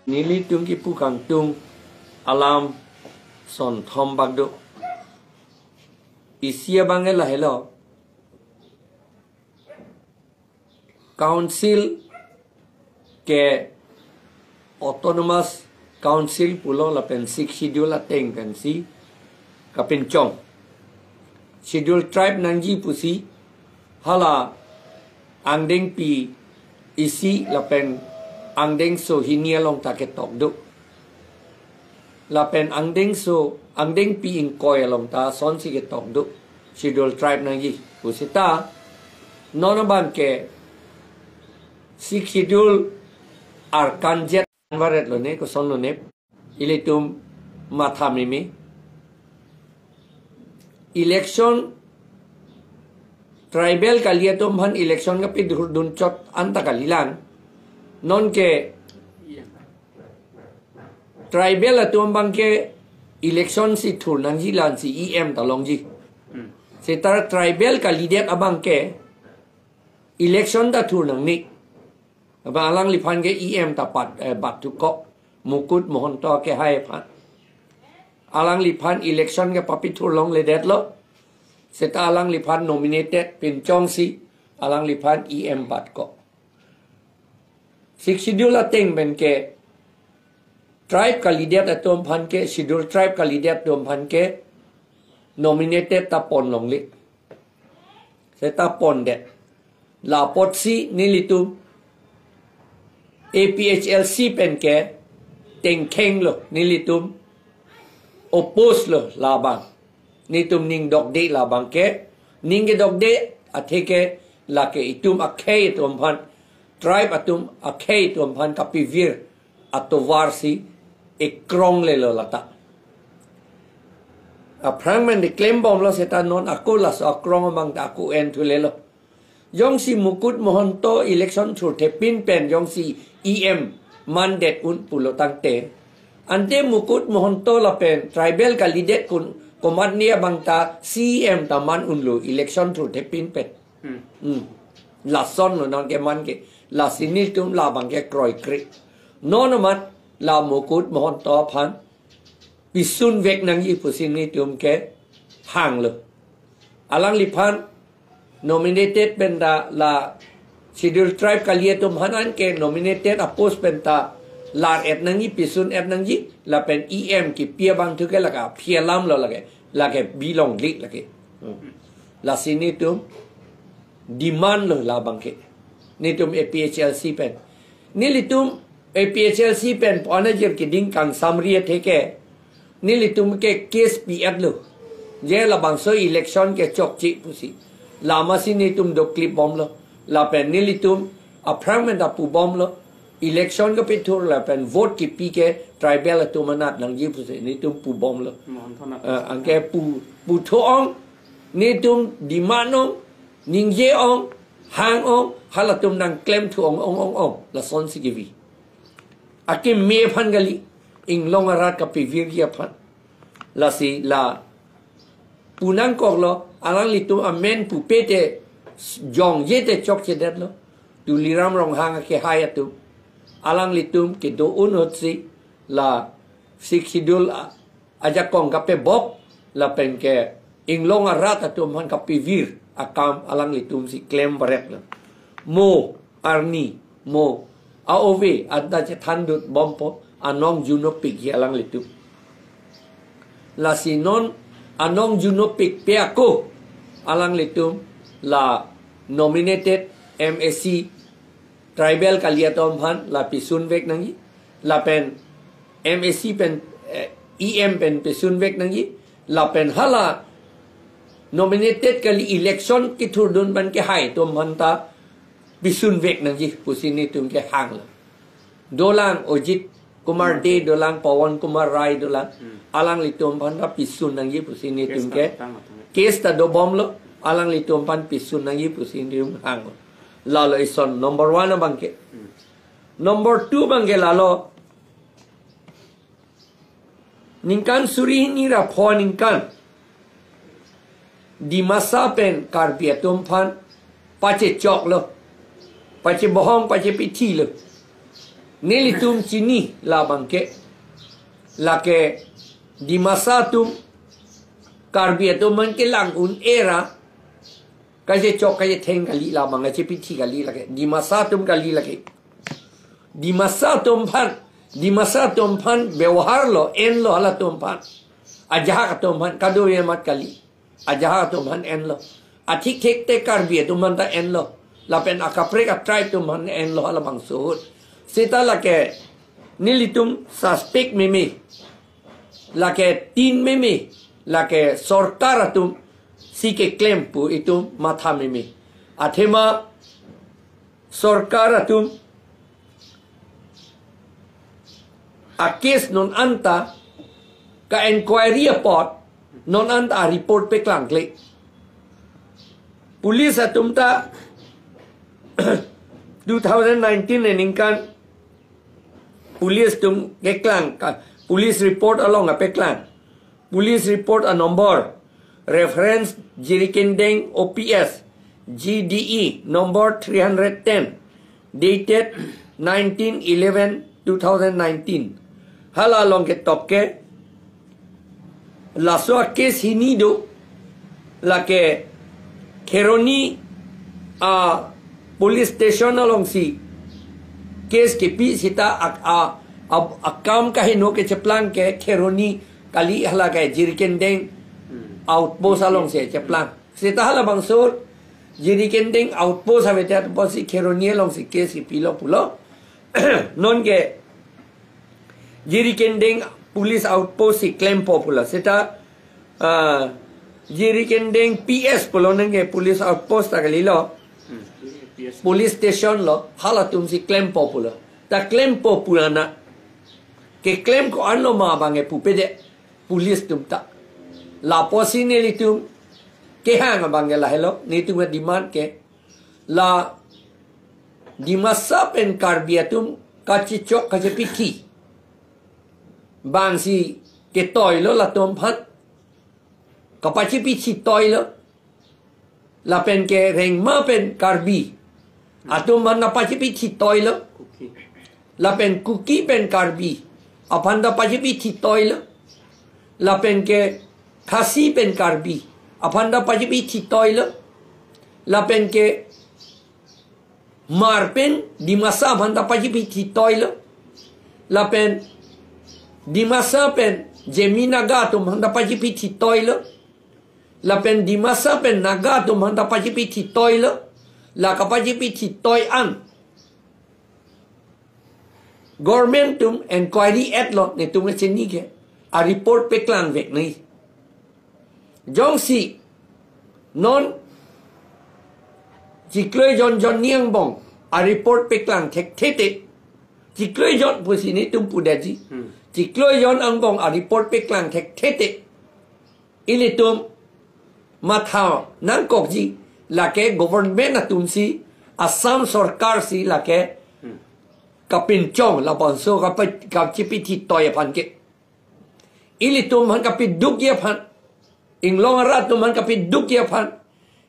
Nili tung ki pukang tung alam son thom bagdo isia bangela hello council ke autonomous council pulo la pen sik schedule ateng pen si kapin chong schedule tribe nangji pusi hala angdeng pi isi la pen angdeng so hinia long taket tok do la pen angdeng so angdeng pi in koi long ta son si ke tok do schedule tribe nangji pusita nonaban ke sik schedule arkanjet varet lo ne ko son lo ne ilitum mathamimi election tribal kaliatum han election ka pi dun chot anta kalilan non ke tribal atum bang ke election si thur nang ji lan si em ta long ji se tar tribal candidate abang ke election da thur nang ni ba alang li phan ke em ta pat bat tu ko mukut mohon to ke hai phan alang li phan election ke papi thur long le det lo se ta alang li phan nominated pin chong si alang li phan em bat ko sik schedule ateng ben ke tribe candidate atom phan ke schedule tribe candidate atom phan ke nominated ta pon long li se ta pon det la pot si nilitu APHLC pen ke teng kheng lo nilitum oppose lo la bang nitum ning dok de la bang ke ning ke dok de atheke la ke itum akhe tum phan tribe atum akhe tum phan kapivir atovar si ekrong le lo lata a prangman de claim bom lo seta non akola so akrong bang ta ku en tu le lo yong si mukut mohon to election thur the pin pen yong si em mandat un pulo tangte ante mukut mohon to la pen tribal candidate kun komat nia bang ta cm ta man un lo election thur the pin pen la son no non ke man ke la sinil tum la bang ke kroi kri non mat la mukut mohon to phan pisun vek nang yi pusin ni tum ke hang lo alang li phan nominated benda la schedule tribe kaliatum hanan ke nominated apos benda lar et nangi pisun et nangi la pen em ki pia bang tu ke la ka pia lam lo la ke bilong lik la ke la sini tum demand lo la bang ke ni tum APHLC pen ni litum APHLC pen pona jer ki ding kang samria theke ni litum ke case pf lo je la bang so election ke chok chi pusi lama sini tum do clip bom lo la pen nilitum appointment apu bom lo election ka pitur la pen vote ki pi ke tribal tu manat nang ji puse ni tum pu bom lo angke pu thong ni tum dimano ningje ong hang ong halatum nang claim thu ong la son si givi ake me phan gali ing long arat ka pi vir ya phan la si la punang kok lo alang litum amen pu pete jong yete chok che det lo tu liram rong hang ke haya tu alang litum ke do unot si la sik sidul aja kong kape bob la pen ke inglong arat atum han kapi vir akam alang litum si claim baret lo mo arni mo aov adda che thandut bompo anong juno pik alang litum la sinon anong juno pik pe ako alang litum la nominated MSC tribal kaliatom phan la pisun vek nangi la pen MSC pen em pen pisun vek nangi la pen hala nominated kali election ki thurdun ban ke hai tom hanta pisun vek nangi pusini tum ke hang la dolang ojit Kumar De dolang Pawan Kumar Rai dolang alang litum phan ra pisun nangi pusini tum ke case ta do bom lo alang litum pan pisun nangi pusin dim hang lalo ison number 1 bangke number 2 bangke lalo ningkan suri ni ra phon ningkan di masa pen karbiatum pan pache chok lo pache bohong pache piti lo nilitum cini la bangke la ke di masa tum karbia tu man ke lang un era kaje chok kaje theng kali la bang che pithi kali la ke di masa tum kali la ke di masa tum phan व्यवहार lo en lo ala tum phan ajaha ka tum phan kado ye mat kali ajaha tum phan en lo athik thek te karbia tum man ta en lo la pen akapre ka tribe tum man en lo ala bang sut sita la ke nilitum suspect meme la ke tin meme la ke sorkar tum si ke claim pu itum matha meme athema sorkar tum a case non anta ka inquiry report non anta a report pe klang kle police atum ta 2019 eninkan police tum ke klang police report along a pe klang police report a number reference Jirikendeng OPS GDE number 310 dated 19/11/2019 hala long ke top ke la so case hinido la ke Kheroni a police station along si case ke pi sita a kam ka hino ke cheplang ke Kheroni kali hala ke Jirikendeng outpost along se cheplang sita hala bang sur Jirikendeng outpost have that bosi Kheroni along si case ke pilo pulo non ke Jirikendeng police outpost si claim popular seta Jirikendeng PS pulo nenge police outpost takali lo police station lo hala tum si claim popular ta claim popular na ke claim ko anlo ma bange pupede police tum ta la posi ne litum ke hanga bange la hello ni tum demand ke la di masa pen karbiatum kachichok kajepiki bang si ke toy lo la tom phat kapachi pichi toy lo la pen ke reng ma pen karbi atum man na pachi pichi toy lo la pen cookie pen karbi apanda pachi pichi toy lo la pen ke khasi pen karbi apanda pachi pichi toy lo la pen ke marpen di masa apanda pachi pichi toy lo la pen di masa pen jemina gatum handa pachi pichi toy lo la pen di masa pen nagatum handa pachi pichi toy lo la kapachi pichi toy an government tum inquiry at lo ne tum cheni ke a report pe klang vek nei jong si non jikloi jon niang bong a report pe klang thek thete jikloi jon pusi ni tum pudaji jikloi jon ang bong a report pe klang thek thete ili tum matha nang kok ji la ke government na tum si Assam sarkar si la ke kapin chong la bonso ka chipiti toy pan ke ili tum han kapit duk ye pan ing long rat tum han kapit duk ye pan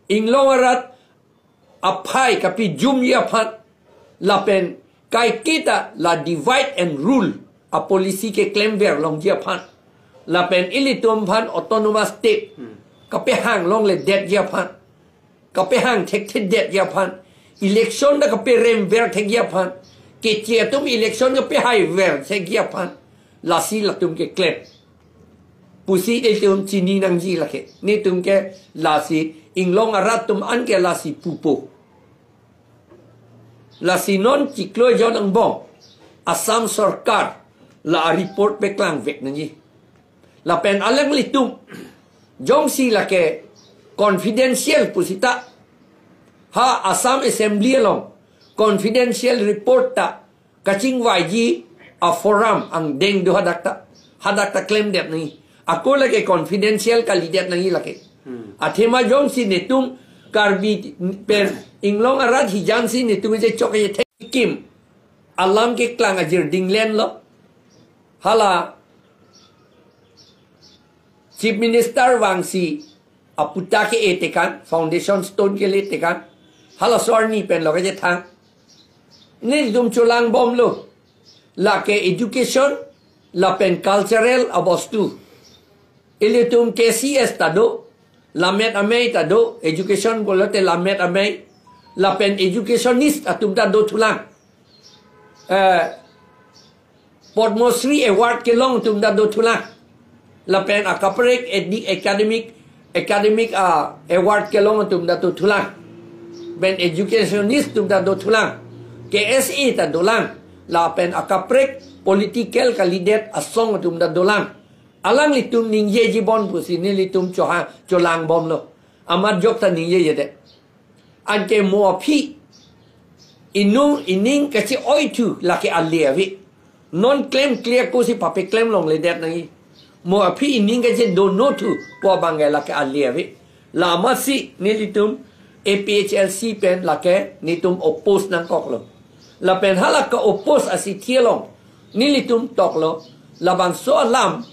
ing long rat apai kapit jum ye pan la pen kai kita la divide and rule a policy ke claim ver long ye pan la pen ili tum pan autonomous state kape hang long le det ye pan kape hang tek det ye pan election da kape rem ver tek ye pan ke chia tum election kape hai ver tek ye pan la si la tum ke claim pusi de tum chini nang ji la ke ni tum ke la si ing long arat tum an ke la si pupo la si non chiklo jon ang bong Assam sarkar la report pe klang vek na ji la pen alang litum jong si la ke confidential pusita ha Assam assembly long confidential report ta kaching waji a forum ang deng do hadakta claim dep ni ako lagi confidential kalidet nangi lagi athema jong si netum karbi per inglong arat hijang si netum je chok ye kim alam ke klang ajir dinglen lo hala chief minister wangsi aputa ke etekan foundation stone ke le tekan hala sorni pen lo ke thang ni dum chulang bom lo la ke education la pen cultural abostu ilitum KCS tado lamet amei tado education bolote lamet amei la pen educationist atum tado tulang Podmosri award ke long tum tado tulang la pen akaprek academic award ke long tum tado tulang ben educationist tum tado tulang KSE tado lang la pen akaprek political kandidat asong tum tado lang alang litum ningye jibon pusini litum cholang bom lo amat jok ta ningye yede anke mo phi ining kachi oitu laki aliavi non claim clear ko si pape claim long le det nai mo phi ining kachi do no tu po bangai laki aliavi la masi nilitum APHLC pen lake nitum oppose nang kok lo la pen halaka oppose asi thielong nilitum tok lo labang so alam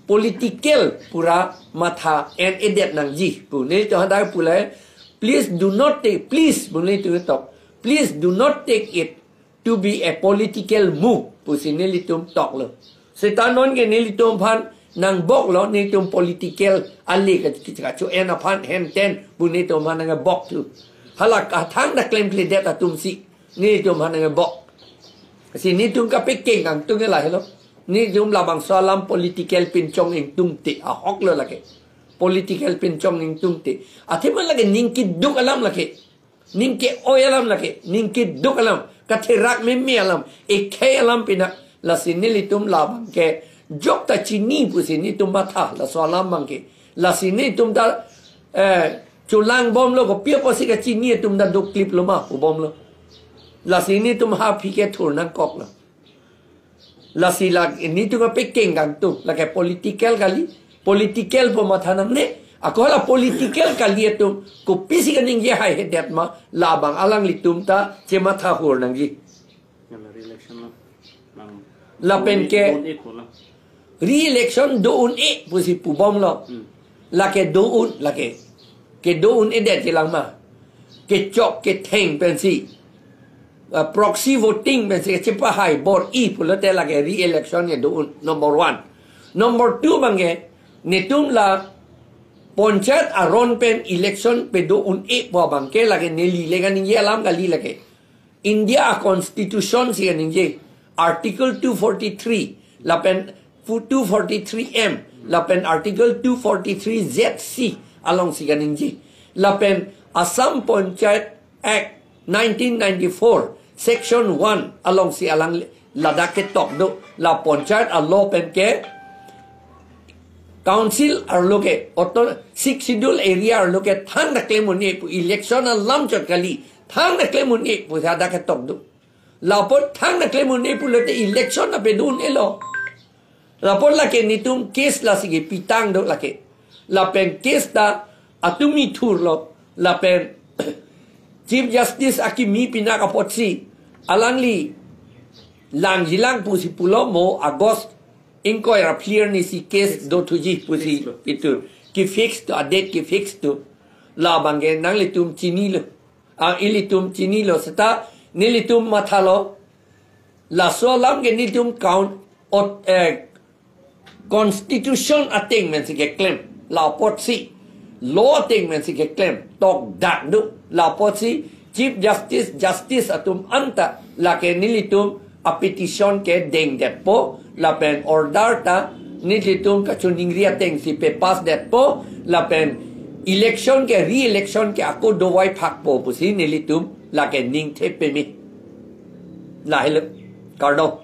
political pura matha and edet nang ji pu ne to handa pulai please do not take please bunle to talk please do not take it to be a political move pu sinelitum talk lo setanon ke nelitum phan nang bok lo nelitum political ali ka chu en phan hen ten bunle to man nang bok tu halak thang da claim clear that tum si nelitum han nang bok sinitum ka peking ang tu ke lai lo ni jum labang salam political pinchong ing tumti a hok lo lake political pinchong ing tumti athiman lake ningki duk alam lake ningki oyalam lake ningki duk alam kathirak me alam ekhe alam pina la sinilitum labang ke jok ta chini pusini tum matha la salam bangke la sinitum da chulang bom lo ko pia posi ka chini tum da duk clip lo ma bom lo la sinitum ha phike thur nang kok lo la sila ini tu ka peking gang tu la ke political kali political po mathanam ne ako la political kali tu ko pisi kaning ye hai hedet ma labang alang litum ta che matha hur nang ji la pen ke re-election do un e pusi pu bom lo la ke do un la ke do un edet je lang ma ke chok ke theng pen si proxy voting ben se chepa hai bor e pulote lage re-election ye do number 1 number 2 bange netum la ponchat aron pen election pe do un e po bangke lage neli lega ninge alam gali lage India constitution si ninge article 243 la pen 243M la pen article 243ZC along si ninge la pen Assam Panchayat Act 1994 Section 1 along si alang Ladakh ke tok do la panchayat allo pen ke council arloke auto 6 schedule area arloke thang da claim ni election alam chot kali thang da claim ni pu da ke tok do la pot thang da claim ni pu le election na pe dun elo la pot la ke nitum case la si pitang do la ke la pen case da atumi thur lo la pen Chief Justice Akimi Pinaka Potsi alangli lang jilang pusi pulo mo August inquire clear ni si case do tuji pusi itu ki fix to adet ki fix to la bangen nang litum chini lo ilitum chini lo seta nilitum mathalo la solam ge nilitum count constitution ating men si ke claim la potsi law ting men si ke claim tok dak du la posi chief justice atum anta la ke nilitum a petition ke deng det po la pen order ta nilitum ka chuning ria teng si pe pass det po la pen election ke re-election ke ako do wai phak po pusi nilitum la ke ning the pe mi la hele kardo